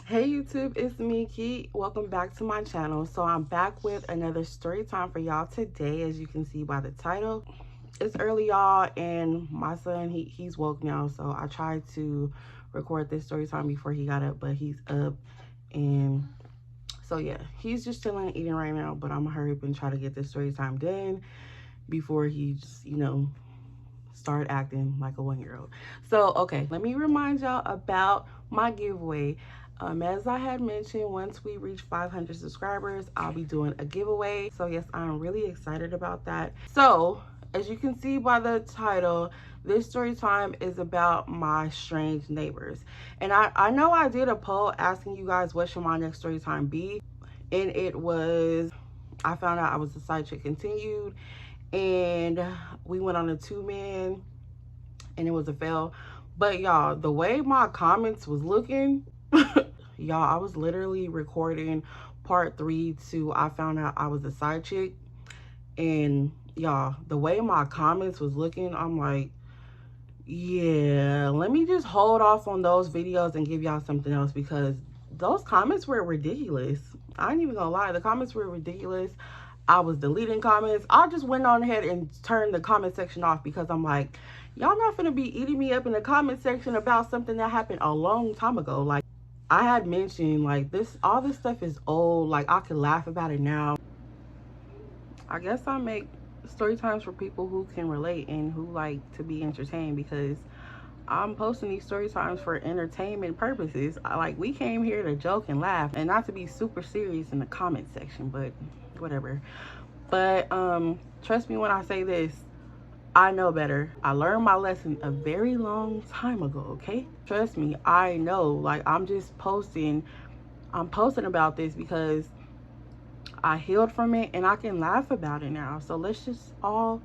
Hey YouTube, it's me, Key. Welcome back to my channel. So I'm back with another story time for y'all today. As you can see by the title, it's early, y'all, and my son, he's woke now. So I tried to record this story time before he got up, but he's up. And so yeah, he's just chilling and eating right now, but I'm gonna hurry up and try to get this story time done before he just, start acting like a 1-year-old. So, okay, let me remind y'all about my giveaway. As I had mentioned, once we reach 500 subscribers, I'll be doing a giveaway. So yes, I'm really excited about that. So as you can see by the title, this story time is about my strange neighbors. And I know I did a poll asking you guys what should my next story time be. And it was, I found out I was a side chick continued. And we went on a 2-man and it was a fail. But y'all, the way my comments was looking, y'all, I was literally recording part 3 to I found out I was a side chick. And y'all, the way my comments was looking, I'm like, yeah, let me just hold off on those videos and give y'all something else, because those comments were ridiculous. I ain't even gonna lie, the comments were ridiculous. I was deleting comments. I just went on ahead and turned the comment section off, because I'm like, y'all not gonna be eating me up in the comment section about something that happened a long time ago. Like I had mentioned, like all this stuff is old. Like I could laugh about it now. I guess I make story times for people who can relate and who like to be entertained, because I'm posting these story times for entertainment purposes. We came here to joke and laugh and not to be super serious in the comment section, but whatever. But trust me when I say this, I know better. I learned my lesson a very long time ago, okay? Trust me, I know. Like I'm posting about this because I healed from it and I can laugh about it now. So let's just all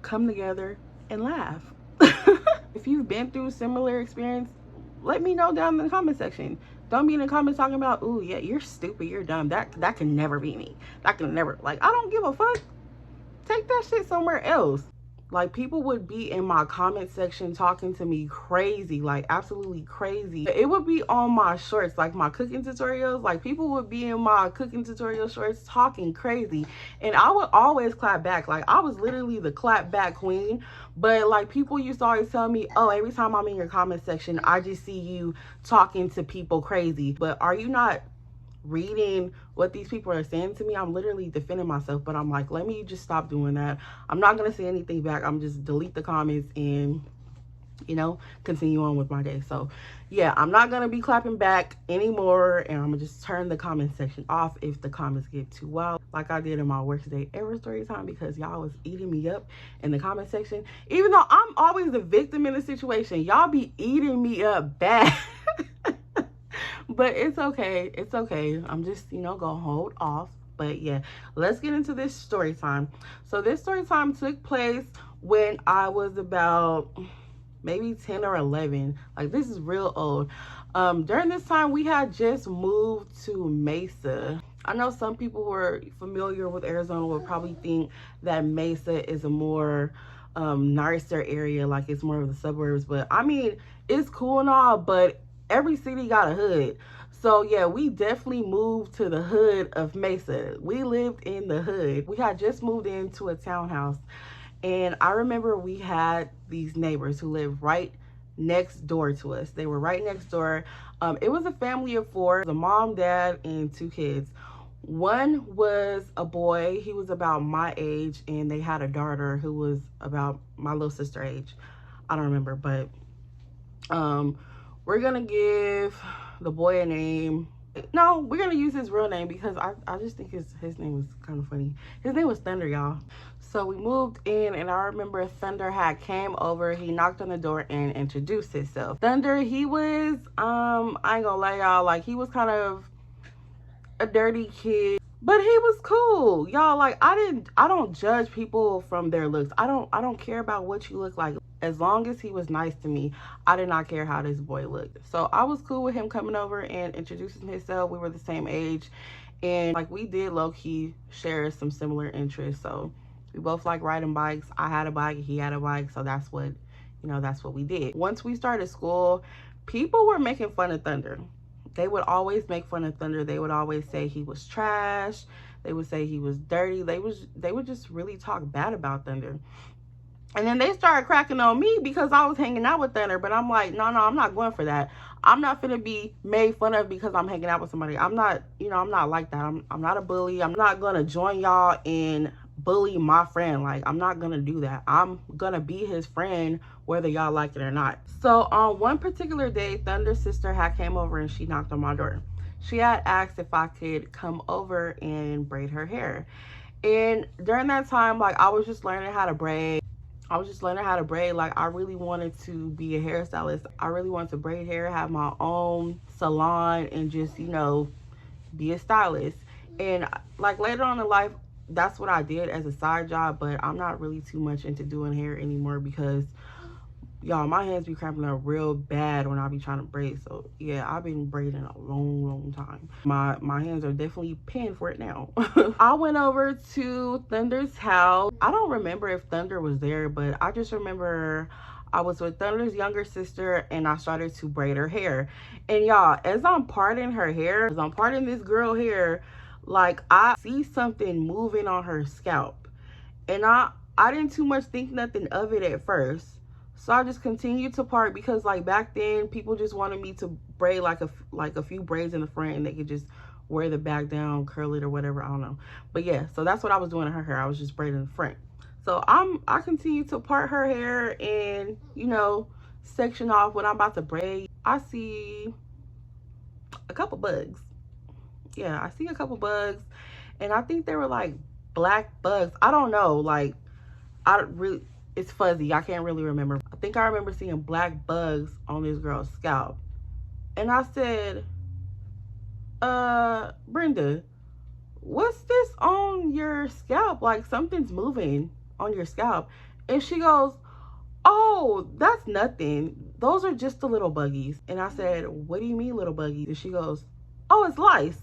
come together and laugh. If you've been through similar experience, let me know down in the comment section. Don't be in the comments talking about, ooh, yeah, you're stupid, you're dumb. That can never be me. That can never, like, I don't give a fuck. Take that shit somewhere else. Like, people would be in my comment section talking to me crazy, like absolutely crazy. It would be on my shorts, like my cooking tutorials. Like people would be in my cooking tutorial shorts talking crazy, and I would always clap back. Like I was literally the clap back queen. But like people used to always tell me, oh, every time I'm in your comment section, I just see you talking to people crazy. But are you not reading what these people are saying to me? I'm literally defending myself, but I'm like, let me just stop doing that. I'm not gonna say anything back. I'm just delete the comments and continue on with my day. So yeah, I'm not gonna be clapping back anymore, and I'm gonna just turn the comment section off if the comments get too wild, like I did in my worst day ever story time, because y'all was eating me up in the comment section. Even though I'm always the victim in the situation, y'all be eating me up bad. But it's okay. It's okay. I'm just, gonna hold off. But yeah, let's get into this story time. So this story time took place when I was about maybe 10 or 11. Like this is real old. During this time, we had just moved to Mesa. I know some people who are familiar with Arizona will probably think that Mesa is a more nicer area, like it's more of the suburbs. But I mean, it's cool and all, but every city got a hood. So yeah, we definitely moved to the hood of Mesa. We lived in the hood. We had just moved into a townhouse, and I remember we had these neighbors who lived right next door to us. They were right next door. It was a family of 4, a mom, dad, and 2 kids. One was a boy. He was about my age, and they had a daughter who was about my little sister age. I don't remember, but we're gonna give the boy a name. No, we're gonna use his real name because I just think his name was kind of funny. His name was Thunder, y'all. So we moved in, and I remember Thunder had came over. He knocked on the door and introduced himself. Thunder, he was I ain't gonna lie, y'all, like he was kind of a dirty kid, but he was cool, y'all. Like I don't judge people from their looks. I don't care about what you look like. As long as he was nice to me, I did not care how this boy looked. So I was cool with him coming over and introducing himself. We were the same age, and like we did low-key share some similar interests. So we both like riding bikes. I had a bike, he had a bike, so that's what we did. Once we started school, people were making fun of Thunder. they would always make fun of Thunder. They would always say he was trash. They would say he was dirty. They would just really talk bad about Thunder. And then they started cracking on me because I was hanging out with Thunder. But I'm like, no, I'm not going for that. I'm not finna be made fun of because I'm hanging out with somebody. I'm not, you know, I'm not like that. I'm not a bully. I'm not gonna join y'all and bully my friend. Like, I'm not gonna do that. I'm gonna be his friend whether y'all like it or not. So on one particular day, Thunder's sister had came over and she knocked on my door. She had asked if I could come over and braid her hair. And during that time, like, I was just learning how to braid. Like, I really wanted to be a hairstylist. I really wanted to braid hair, have my own salon, and just, you know, be a stylist. And like later on in life, that's what I did as a side job, but I'm not really too much into doing hair anymore because, y'all, my hands be cramping up real bad when I be trying to braid. So yeah, I've been braiding a long time. My hands are definitely paying for it now. I went over to Thunder's house. I don't remember if Thunder was there, but I just remember I was with Thunder's younger sister and I started to braid her hair. And y'all, as I'm parting her hair, as I'm parting this girl hair, like, I see something moving on her scalp. And I didn't too much think nothing of it at first. So I just continued to part because, like, back then people just wanted me to braid like a few braids in the front and they could just wear the back down, curl it or whatever, I don't know. But yeah, so that's what I was doing to her hair. I was just braiding the front. So I continued to part her hair and, you know, section off when I'm about to braid. I see a couple bugs. Yeah, I see a couple bugs, and I think they were like black bugs. I don't know, like, it's fuzzy. I can't really remember. I think I remember seeing black bugs on this girl's scalp. And I said, Brenda, what's this on your scalp? Like, something's moving on your scalp. And she goes, oh, that's nothing. Those are just the little buggies. And I said, what do you mean little buggies? And she goes, oh, it's lice.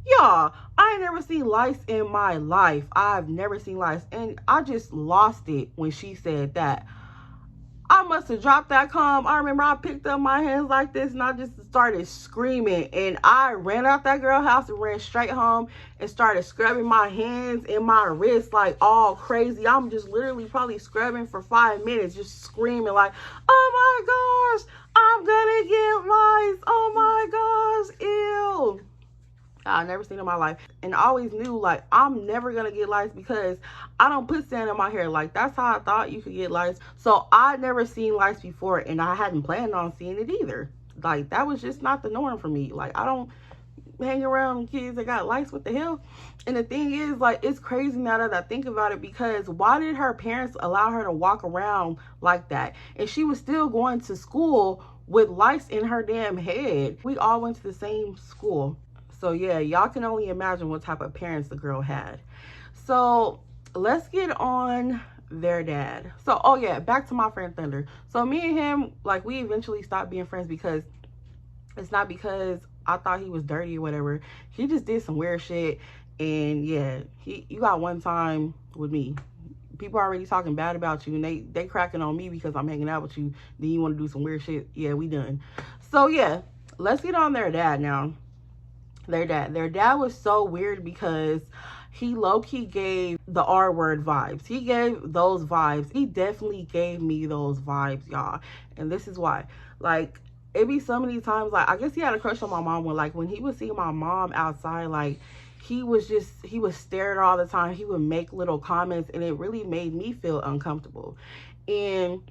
Y'all, I ain't never seen lice in my life. I've never seen lice. And I just lost it when she said that. I must have dropped that calm. I remember I picked up my hands like this and I just started screaming. And I ran out that girl's house and ran straight home and started scrubbing my hands and my wrists like all crazy. I'm just literally probably scrubbing for 5 minutes, just screaming like, oh my gosh, I'm gonna get lice. Oh my gosh, ew. I've never seen it in my life. And I always knew, like, I'm never gonna get lice because I don't put sand in my hair. Like, that's how I thought you could get lice. So I never seen lice before and I hadn't planned on seeing it either. Like, that was just not the norm for me. Like, I don't hang around kids that got lice. What the hell? And the thing is, like, it's crazy now that I think about it, because why did her parents allow her to walk around like that? And she was still going to school with lice in her damn head. We all went to the same school. So yeah, y'all can only imagine what type of parents the girl had. So let's get on their dad. So, oh yeah, back to my friend Thunder. So me and him, like, we eventually stopped being friends because it's not because I thought he was dirty or whatever. He just did some weird shit. And yeah, you got one time with me. People are already talking bad about you and they cracking on me because I'm hanging out with you. Then you want to do some weird shit. Yeah, we done. So yeah, let's get on their dad now. Their dad was so weird because he low-key gave the R-word vibes. He gave those vibes. He definitely gave me those vibes, y'all. And this is why. Like, it be so many times, like, I guess he had a crush on my mom when he would see my mom outside, like, he was staring all the time. He would make little comments and it really made me feel uncomfortable. And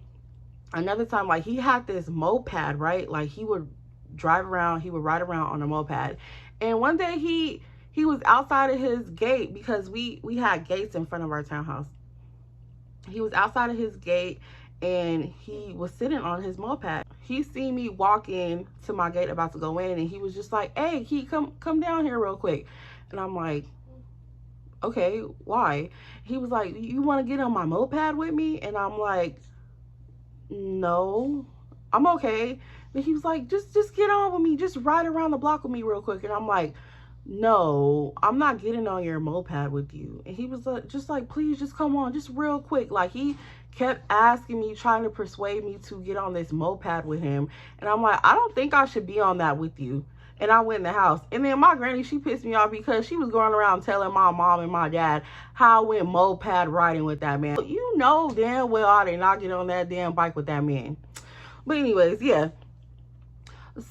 another time, like, he had this moped, right? Like, he would ride around on a moped. And one day he was outside of his gate because we had gates in front of our townhouse. He was outside of his gate and he was sitting on his moped. He seen me walk in to my gate about to go in and he was just like, hey, he come down here real quick. And I'm like, okay, why? He was like, you want to get on my moped with me? And I'm like, no, I'm okay. And he was like, just get on with me. Just ride around the block with me real quick. And I'm like, no, I'm not getting on your moped with you. And he was just like, please, just come on, just real quick. Like, he kept asking me, trying to persuade me to get on this moped with him. And I'm like, I don't think I should be on that with you. And I went in the house. And then my granny, she pissed me off because she was going around telling my mom and my dad how I went moped riding with that man. You know damn well I did not get on that damn bike with that man. But anyways, yeah.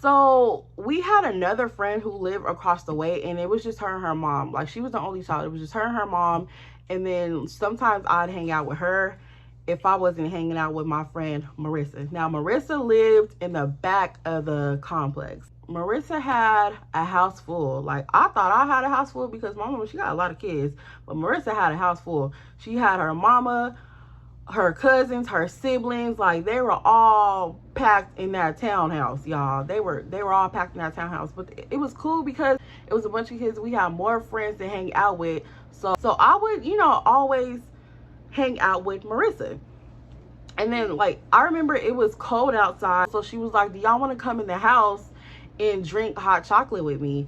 So we had another friend who lived across the way, and it was just her and her mom. Like, she was the only child. It was just her and her mom. And then sometimes I'd hang out with her if I wasn't hanging out with my friend Marissa. Now, Marissa lived in the back of the complex. Marissa had a house full. Like, I thought I had a house full because my mama, she got a lot of kids. But Marissa had a house full. She had her mama, her cousins, her siblings. Like, they were all packed in that townhouse, y'all. They were all packed in that townhouse. But it was cool because it was a bunch of kids. We had more friends to hang out with. So I would, you know, always hang out with Marissa. And then, like, I remember it was cold outside. So she was like, do y'all want to come in the house and drink hot chocolate with me?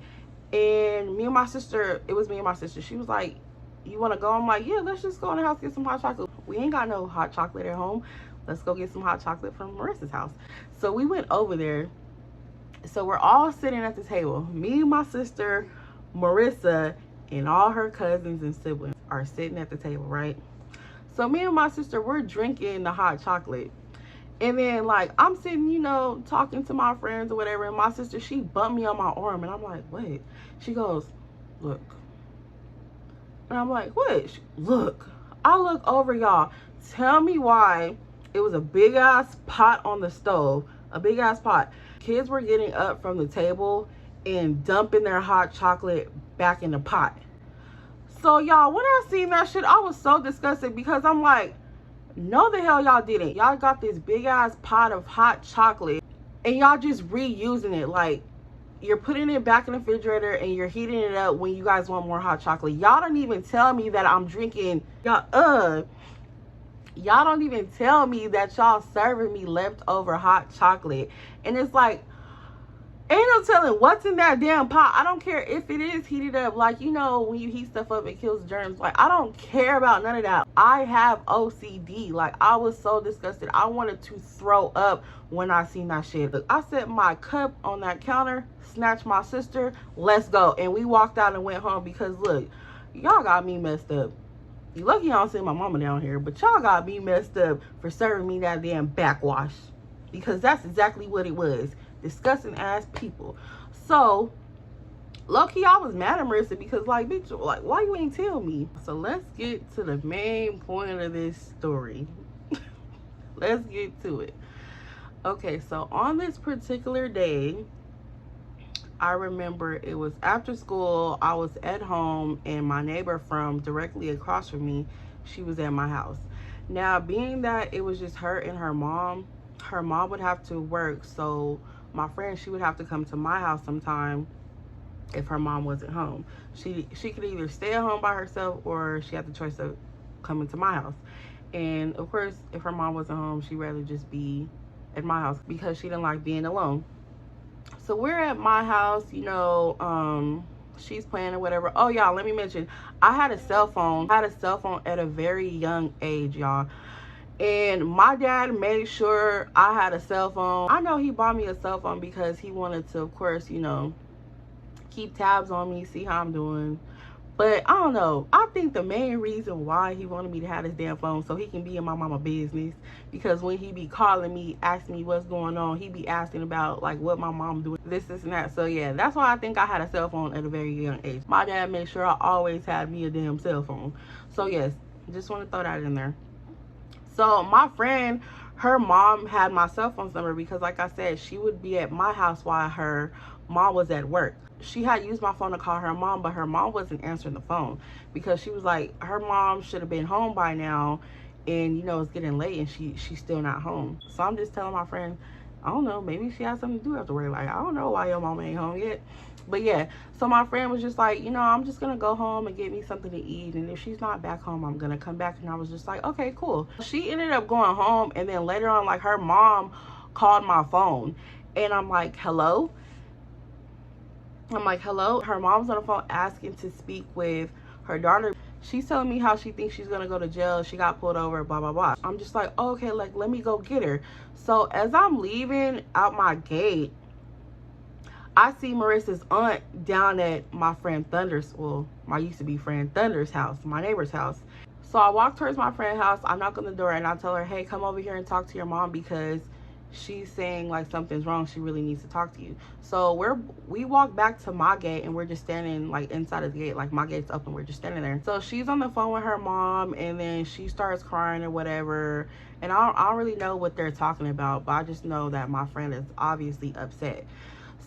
And me and my sister, it was me and my sister. She was like, you want to go? I'm like, yeah, let's just go in the house, get some hot chocolate. We ain't got no hot chocolate at home. Let's go get some hot chocolate from Marissa's house. So we went over there. So we're all sitting at the table. Me, my sister, Marissa, and all her cousins and siblings are sitting at the table, right? So me and my sister, we're drinking the hot chocolate. And then, like, I'm sitting, you know, talking to my friends or whatever. And my sister, she bumped me on my arm. And I'm like, what? She goes, look. And I'm like, what? Look. I look over, y'all. Tell me why it was a big-ass pot on the stove. A big-ass pot. Kids were getting up from the table and dumping their hot chocolate back in the pot. So, y'all, when I seen that shit, I was so disgusted because I'm like, no, the hell y'all didn't. Y'all got this big-ass pot of hot chocolate and y'all just reusing it. Like, you're putting it back in the refrigerator and you're heating it up when you guys want more hot chocolate. Y'all don't even tell me that I'm drinking. Y'all don't even tell me that y'all serving me leftover hot chocolate. And it's like, ain't no telling what's in that damn pot. I don't care if it is heated up. Like, you know, when you heat stuff up, it kills germs. Like, I don't care about none of that. I have OCD. Like, I was so disgusted. I wanted to throw up when I seen that shit. Look, I set my cup on that counter, snatched my sister, let's go. And we walked out and went home because, look, y'all got me messed up. You lucky y'all see my mama down here, but y'all got me messed up for serving me that damn backwash. Because that's exactly what it was. Disgusting ass people. So low-key, I was mad at Marissa because, like, bitch, like, why you ain't tell me? So let's get to the main point of this story. Let's get to it. Okay, so on this particular day, I remember it was after school. I was at home and my neighbor from directly across from me, she was at my house. Now, being that it was just her and her mom would have to work, so my friend, she would have to come to my house sometime if her mom wasn't home. She could either stay at home by herself or she had the choice of coming to my house. And of course, if her mom wasn't home, she'd rather just be at my house because she didn't like being alone. So we're at my house, you know, she's playing or whatever. Oh, y'all, let me mention, I had a cell phone. I had a cell phone at a very young age, y'all. And my dad made sure I had a cell phone. I know he bought me a cell phone because he wanted to, of course, you know, keep tabs on me, see how I'm doing. But I don't know. I think the main reason why he wanted me to have this damn phone so he can be in my mama business. Because when he be calling me, asking me what's going on, he be asking about, like, what my mom doing, this and that. So, yeah, that's why I think I had a cell phone at a very young age. My dad made sure I always had me a damn cell phone. So, yes, just want to throw that in there. So my friend, her mom had my cell phone number because, like I said, she would be at my house while her mom was at work. She had used my phone to call her mom, but her mom wasn't answering the phone because she was like, her mom should have been home by now, and, you know, it's getting late and she's still not home. So I'm just telling my friend, I don't know, maybe she has something to do after work. Like, I don't know why your mama ain't home yet. But yeah, so my friend was just like, you know, I'm just gonna go home and get me something to eat, and if she's not back home, I'm gonna come back. And I was just like, okay, cool. She ended up going home, and then later on, like, her mom called my phone, and I'm like, hello? I'm like, hello? Her mom's on the phone asking to speak with her daughter. She's telling me how she thinks she's gonna go to jail. She got pulled over, blah, blah, blah. I'm just like, oh, okay, like, let me go get her. So as I'm leaving out my gate, I see Marissa's aunt down at my friend Thunder's, well, my used to be friend Thunder's house, my neighbor's house. So I walk towards my friend's house. I knock on the door and I tell her, hey, come over here and talk to your mom because she's saying like something's wrong. She really needs to talk to you. So we walk back to my gate and we're just standing like inside of the gate, like my gate's open, we're just standing there. So she's on the phone with her mom and then she starts crying or whatever. And I don't really know what they're talking about, but I just know that my friend is obviously upset.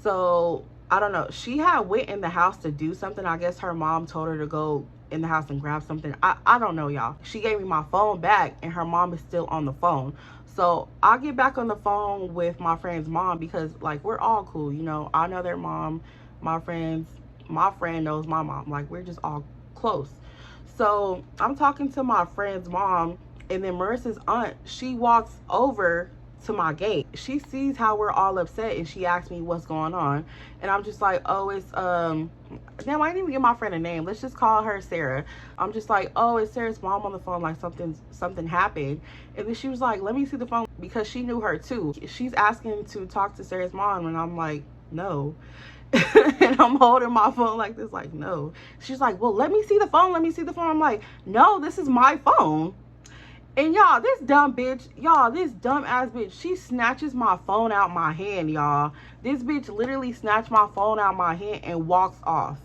So I don't know, she had went in the house to do something. I guess her mom told her to go in the house and grab something. I don't know, y'all. She gave me my phone back and her mom is still on the phone. So I get back on the phone with my friend's mom because like we're all cool, you know. I know their mom, my friend knows my mom, like we're just all close. So I'm talking to my friend's mom and then Marissa's aunt, she walks over to my gate. She sees how we're all upset and she asks me what's going on, and I'm just like, oh, it's damn, I didn't even give my friend a name, let's just call her Sarah. I'm just like, oh, it's Sarah's mom on the phone, like something happened. And then she was like, let me see the phone, because she knew her too. She's asking to talk to Sarah's mom and I'm like, no. And I'm holding my phone like this, like, no. She's like, well, let me see the phone, I'm like, no, this is my phone. And y'all, this dumb bitch, y'all, this dumb ass bitch, she snatches my phone out my hand, y'all. This bitch literally snatched my phone out my hand and walks off.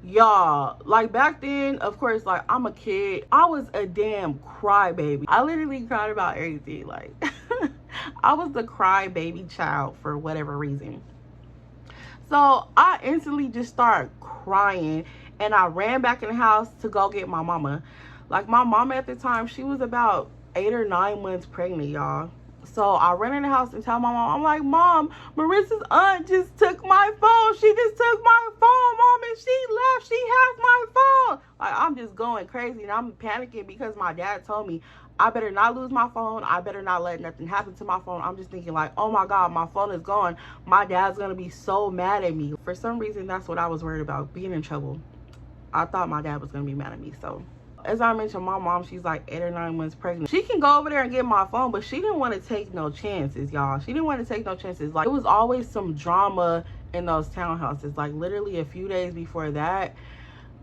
Y'all, like back then, of course, like I'm a kid, I was a damn crybaby. I literally cried about everything. Like I was the crybaby child for whatever reason. So I instantly just started crying and I ran back in the house to go get my mama. Like my mama at the time, she was about 8 or 9 months pregnant, y'all. So I run in the house and tell my mom, I'm like, Mom, Marissa's aunt just took my phone. She just took my phone, Mom, and she left. She has my phone. Like I'm just going crazy and I'm panicking because my dad told me I better not lose my phone. I better not let nothing happen to my phone. I'm just thinking like, oh my God, my phone is gone. My dad's gonna be so mad at me. For some reason, that's what I was worried about, being in trouble. I thought my dad was gonna be mad at me. So as I mentioned, my mom, she's like 8 or 9 months pregnant. She can go over there and get my phone, but she didn't want to take no chances, y'all. She didn't want to take no chances. Like, it was always some drama in those townhouses. Like, literally a few days before that,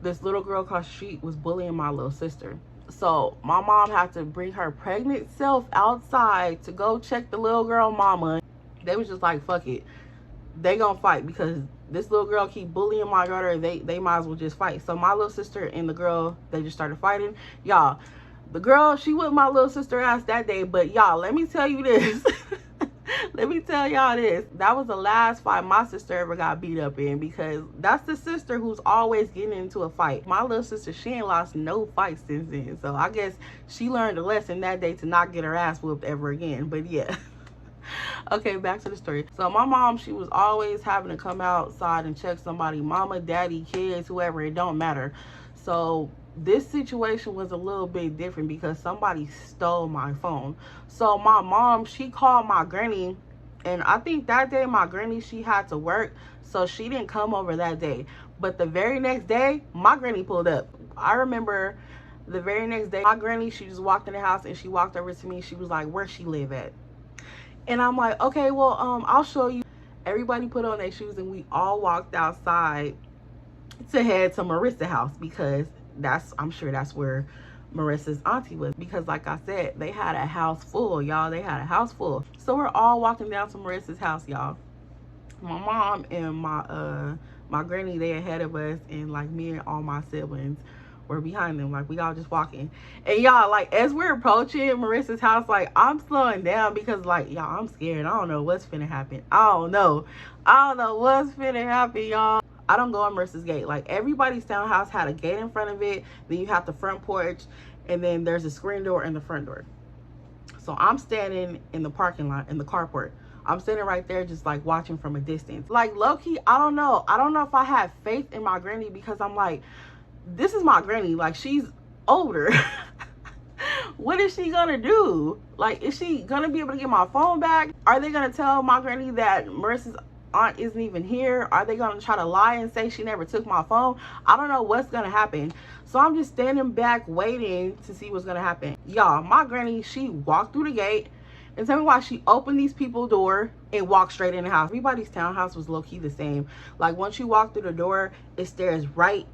this little girl across the street was bullying my little sister. So my mom had to bring her pregnant self outside to go check the little girl mama. They was just like, fuck it, they gonna fight because this little girl keep bullying my daughter. They might as well just fight. So my little sister and the girl, they just started fighting. Y'all, the girl, she whipped my little sister ass that day. But y'all, let me tell you this. Let me tell y'all this. That was the last fight my sister ever got beat up in, because that's the sister who's always getting into a fight. My little sister, she ain't lost no fights since then. So I guess she learned a lesson that day to not get her ass whooped ever again. But yeah. Okay, back to the story. So my mom, she was always having to come outside and check somebody, mama, daddy, kids, whoever, it don't matter. So this situation was a little bit different because somebody stole my phone. So my mom, she called my granny, and I think that day my granny, she had to work, so she didn't come over that day. But the very next day, my granny pulled up. I remember the very next day, my granny, she just walked in the house and she walked over to me. She was like, where she live at? And I'm like, okay, well, I'll show you. Everybody put on their shoes and we all walked outside to head to Marissa's house, because I'm sure that's where Marissa's auntie was, because like I said, they had a house full, y'all. They had a house full. So we're all walking down to Marissa's house, y'all. My mom and my granny, they ahead of us, and like me and all my siblings were behind them. Like we all just walking, and y'all, like as we're approaching Marissa's house, like I'm slowing down because like, y'all, I'm scared. I don't know what's finna happen. I don't know what's finna happen, y'all. I don't go on Marissa's gate. Like everybody's townhouse had a gate in front of it, then you have the front porch, and then there's a screen door and the front door. So I'm standing in the parking lot, in the carport. I'm sitting right there just like watching from a distance. Like low-key, I don't know if I have faith in my granny, because I'm like, this is my granny, like she's older. What is she gonna do? Like, is she gonna be able to get my phone back? Are they gonna tell my granny that Marissa's aunt isn't even here? Are they gonna try to lie and say she never took my phone? I don't know what's gonna happen. So I'm just standing back waiting to see what's gonna happen. Y'all, my granny, she walked through the gate And tell me why she opened these people's door and walked straight in the house. Everybody's townhouse was low-key the same. Like, once you walk through the door, it's stairs right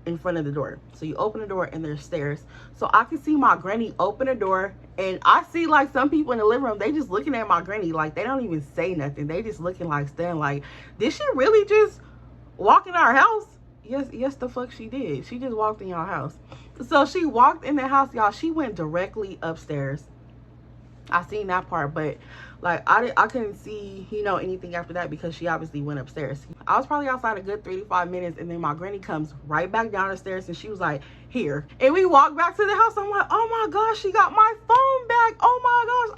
in front of the door. So you open the door and there's stairs. So I can see my granny open the door, and I see like some people in the living room, they just looking at my granny like they don't even say nothing. They just looking like stunned, like, did she really just walk in our house? Yes, the fuck she did. She just walked in your house. So she walked in the house, y'all. She went directly upstairs. I seen that part, but like I couldn't see, you know, anything after that because she obviously went upstairs. I was probably outside a good 3 to 5 minutes, and then my granny comes right back down the stairs, and she was like, here. And we walked back to the house. I'm like, oh my gosh, she got my phone back. Oh my gosh.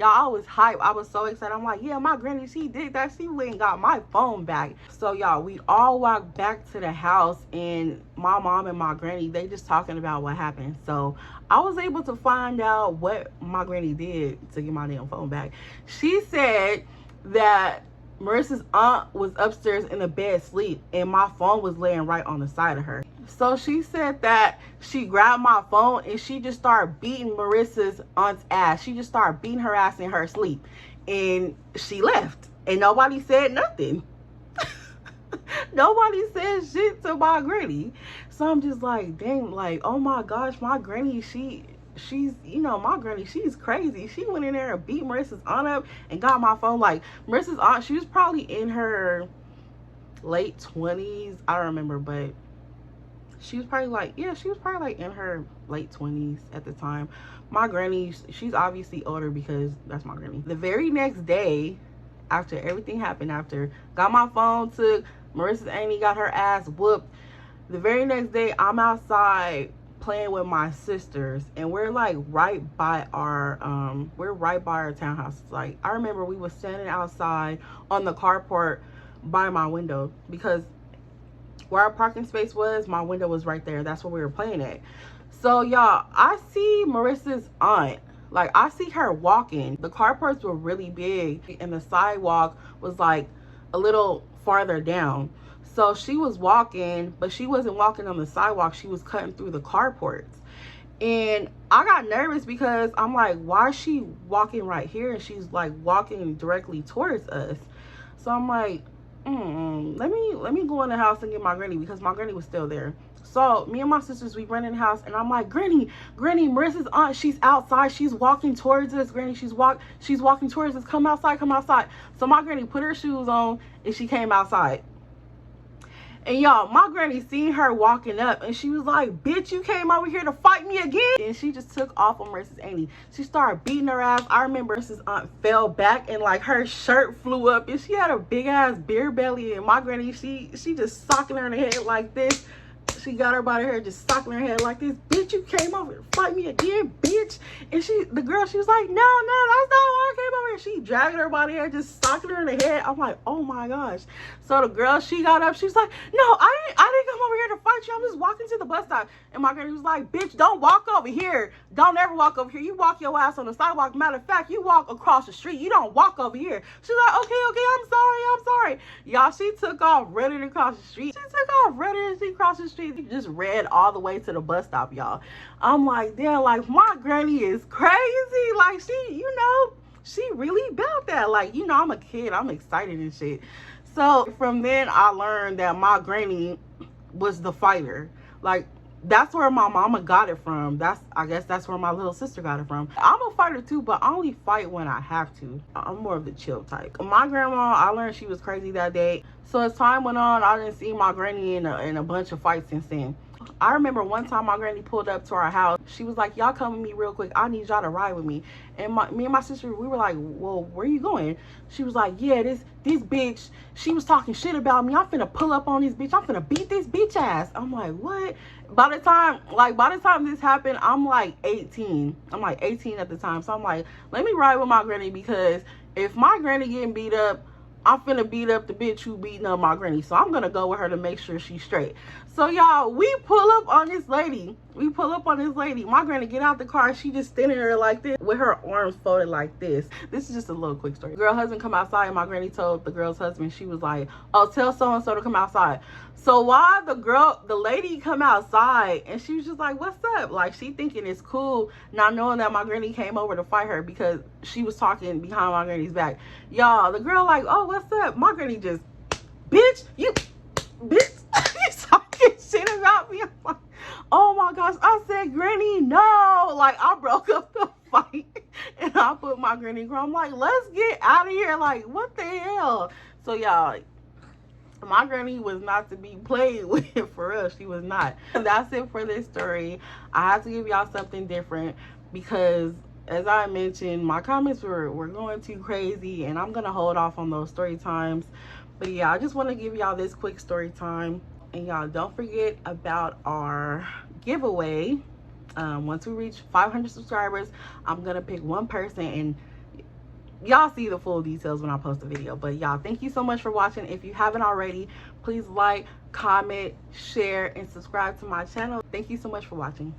I was hyped. I was so excited. I'm like, yeah, my granny, she did that. She went and got my phone back. So y'all, we all walked back to the house, and my mom and my granny, they just talking about what happened. So I was able to find out what my granny did to get my damn phone back. She said that Marissas' aunt was upstairs in the bed asleep, and my phone was laying right on the side of her. So she said that she grabbed my phone and she just started beating Marissas' aunt's ass. She just started beating her ass in her sleep, and she left, and nobody said nothing. Nobody said shit to my granny. So I'm just like, dang, like, oh my gosh, my granny, she's, you know, my granny, she's crazy. She went in there and beat Marissas' aunt up and got my phone. Like, Marissas' aunt, she was probably in her late 20s. I don't remember, but she was probably like, yeah, she was probably like in her late 20s at the time. My granny, she's obviously older because that's my granny. The very next day, after everything happened, after got my phone took, Marissas' auntie got her ass whooped. The very next day, I'm outside playing with my sisters, and we're like right by our townhouse. Like, I remember we was standing outside on the carport by my window, because where our parking space was, my window was right there. That's where we were playing at. So y'all, I see Marissas' aunt. Like, I see her walking. The carports were really big, and the sidewalk was like a little farther down. So she was walking, but she wasn't walking on the sidewalk. She was cutting through the carports. And I got nervous because I'm like, why is she walking right here? And she's like walking directly towards us. So I'm like, let me go in the house and get my granny, because my granny was still there. So me and my sisters, we ran in the house, and I'm like, granny, Marissas' aunt, she's outside, she's walking towards us. Granny, she's walking towards us. Come outside. So my granny put her shoes on and she came outside. And y'all, my granny seen her walking up, and she was like, bitch, you came over here to fight me again? And she just took off on Marissas' auntie. She started beating her ass. I remember Marissas' aunt fell back, and like her shirt flew up, and she had a big ass beer belly, and my granny, she just socking her in the head like this. She got her by the hair, just socking her head like this. Bitch, you came over to fight me again, bitch. And the girl, she was like, no, that's not why I came over here. She dragged her by the hair, just socking her in the head. I'm like, oh my gosh. So the girl, she got up. She's like, no, I didn't come over here to fight you. I'm just walking to the bus stop. And my granny was like, bitch, don't walk over here. Don't ever walk over here. You walk your ass on the sidewalk. Matter of fact, you walk across the street. You don't walk over here. She's like, okay, I'm sorry. Y'all, she took off running across the street. Across the street. She just ran all the way to the bus stop, y'all. I'm like, damn, like, my granny is crazy. Like, she, you know, she really about that. Like, you know, I'm a kid. I'm excited and shit. So from then, I learned that my granny was the fighter. Like, that's where my mama got it from. I guess that's where my little sister got it from. I'm a fighter too, but I only fight when I have to. I'm more of the chill type. My grandma, I learned she was crazy that day. So as time went on, I didn't see my granny in a bunch of fights since then. I remember one time my granny pulled up to our house. She was like, y'all come with me real quick. I need y'all to ride with me. And me and my sister, we were like, well, where you going? She was like, yeah, this bitch, she was talking shit about me. I'm finna pull up on this bitch. I'm finna beat this bitch ass. I'm like, what? By the time this happened, I'm like 18. I'm like 18 at the time. So I'm like, let me ride with my granny, because if my granny getting beat up, I'm finna beat up the bitch who beating up my granny. So I'm gonna go with her to make sure she's straight. So y'all, we pull up on this lady. We pull up on this lady. My granny get out the car. She just standing there like this with her arms folded like this. This is just a little quick story. Girl husband come outside, and my granny told the girl's husband, she was like, oh, tell so-and-so to come outside. So while the lady come outside, and she was just like, what's up? Like, she thinking it's cool, not knowing that my granny came over to fight her because she was talking behind my granny's back. Y'all, the girl like, oh, what's up? My granny just, bitch, you talking shit about me. I'm like, oh my gosh. I said, granny, no. Like, I broke up the fight and I put my granny in. I'm like, let's get out of here. Like, what the hell? So y'all, my granny was not to be played with. For real, she was not. And that's it for this story. I have to give y'all something different because, as I mentioned, my comments were going too crazy, and I'm gonna hold off on those story times. But yeah, I just want to give y'all this quick story time. And y'all, don't forget about our giveaway. Once we reach 500 subscribers, I'm gonna pick one person, and y'all see the full details when I post the video. But y'all, thank you so much for watching. If you haven't already, please like, comment, share, and subscribe to my channel. Thank you so much for watching.